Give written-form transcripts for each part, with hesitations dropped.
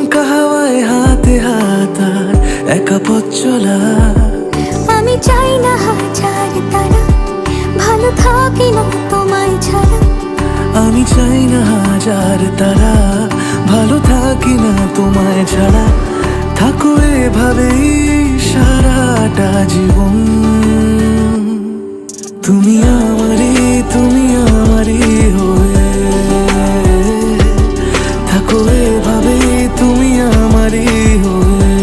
দমকা হাওয়ায় হাতে হাত আর একা পথ চলা। আমি চাই না হাজার তারা, ভালো থাকি না তোমায় ছাড়া। আমি চাই না হাজার তারা, ভালো থাকি না তোমায় ছাড়া। থাকো এভাবেই সারাটা জীবন, তুমি আমারই হয়ে। থাকো এভাবেই তুমি আমারই হয়ে।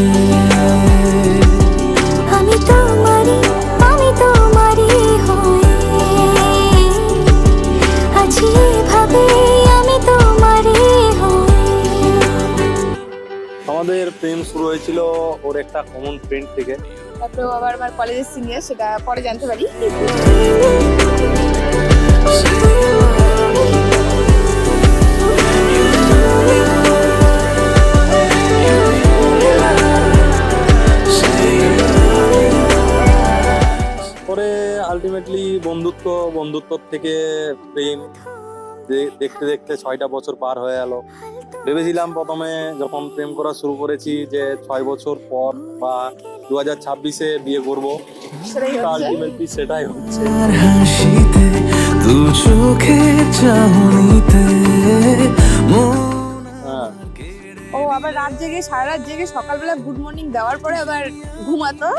আমি তোমারই হয়ে আছি এভাবে, আমি তোমারই হয়ে। আমাদের প্রেম শুরু হয়েছিল ওর একটা কমন ফ্রেন্ড থেকে। তারপরে আবার আমার কলেজের সিনিয়র, সেটা পরে জানতে পারি। পরে আলটিমেটলি বন্ধুত্ব থেকে প্রেম, দেখতে দেখতে 6টা বছর পার হয়ে গেল। ভেবেছিলাম প্রথমে যখন প্রেম করা শুরু করেছি যে 6 বছর পর বা 2026-এ বিয়ে করব, আলটিমেটলি সেটাই হচ্ছে। আর হাসিতে দু চোখে চাহনিতে হ্যাঁ, ও আবার সারা রাত জেগে সকালবেলা গুড মর্নিং দেওয়ার পরে আবার ঘুমাতো।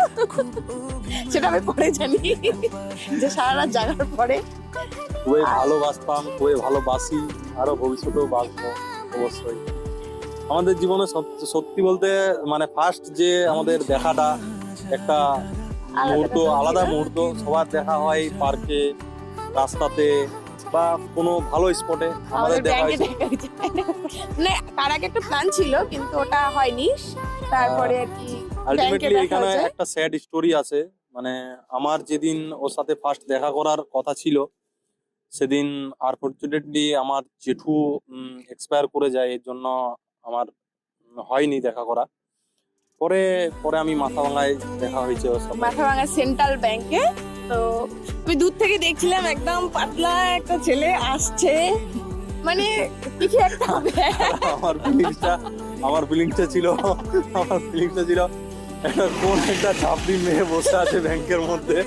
সেটা আমি পরে জানি যে সারা রাত জাগার পরে। খুবই ভালোবাসতাম, খুবই ভালোবাসি, আরো ভবিষ্যতেও বাসবো অবশ্যই। আমাদের জীবনে সত্যি বলতে মানে ফার্স্ট যে আমাদের দেখাটা একটা মুহূর্ত, আলাদা মুহূর্ত। সবার দেখা হয় পার্কে, রাস্তাতে বা কোনো ভালো স্পটে আমাদের দেখা হয়েছে। মানে তার আগে একটা প্ল্যান ছিল কিন্তু ওটা হয়নি। তারপরে আর কি আলটিমেটলি এখানে একটা স্যাড স্টোরি আছে। মানে আমার যেদিন ওর সাথে ফার্স্ট দেখা করার কথা ছিল, সেদিন আনফরচুনেটলি আমার জেঠু এক্সপায়ার করে যায়। এর জন্য আমার হয়নি দেখা করা। পরে আমি মাথাভাঙায় দেখা হয়েছে ওর সাথে। মাথাভাঙা সেন্ট্রাল ব্যাংকে। তো আমি দূর থেকে দেখছিলাম একদম পাতলা একটা ছেলে আসছে, মানে কিছু একটা হবে। আমার ফিলিংসটা ছিল কোন একটা চাপড়ি মেয়ে বসে আছে ব্যাংকের মধ্যে।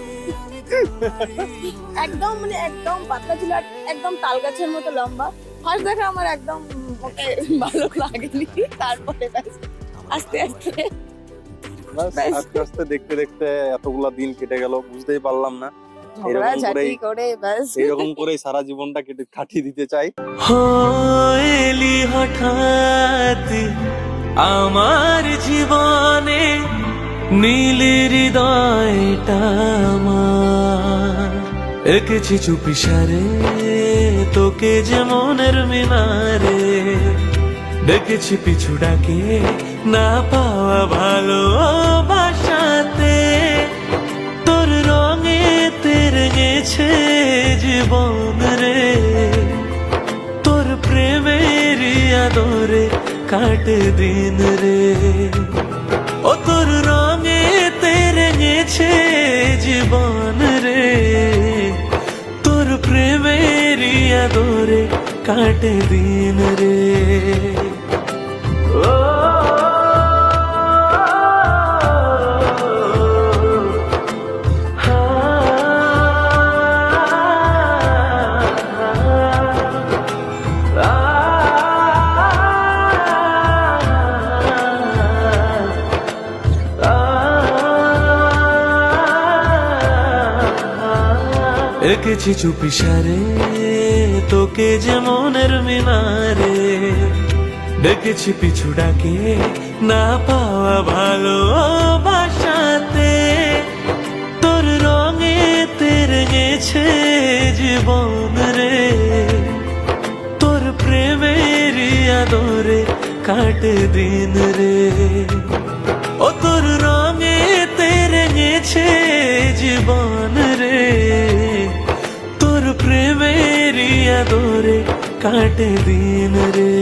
একদম মানে একদম পাতলা ছিল আর একদম তাল গাছের মতো লম্বা। ফার্স্ট দেখা আমার একদম ওকে ভালো লাগেনি। তারপরে আস্তে আস্তে দেখতে এতগুলা দিন কেটে গেল, বুঝতেই পারলাম না। এরকম করে সারা জীবনটা কাটিয়ে দিতে চাই। হইলি হঠাৎ আমার জীবনে, নীল হৃদয়টা আমার। এঁকেছি চুপিসারে তোকে যে মনের মিনারে, ডেকেছি পিছু ডাকে না পাওয়া ভালোবাসাতে। তোর রঙে তেরেছে জীবন রে, তোর প্রেমের আদরে কাটে দিন রে। ও তোর রঙে তেরেছে জীবন রে, তোর প্রেমের আদরে কাটে দিন রে। এঁকেছি চুপিসারে তোকে যে মনের মিনারে, ডেকেছি পিছু ডাকে না পাওয়া ভালোবাসাতে। তোর রঙে তেরেছে জীবন রে, তোর প্রেমের আদরে কাটে দিন রে। ও তোর রঙে তেরেছে জীবন রে, তোর প্রেমের আদরে কাটে দিন রে।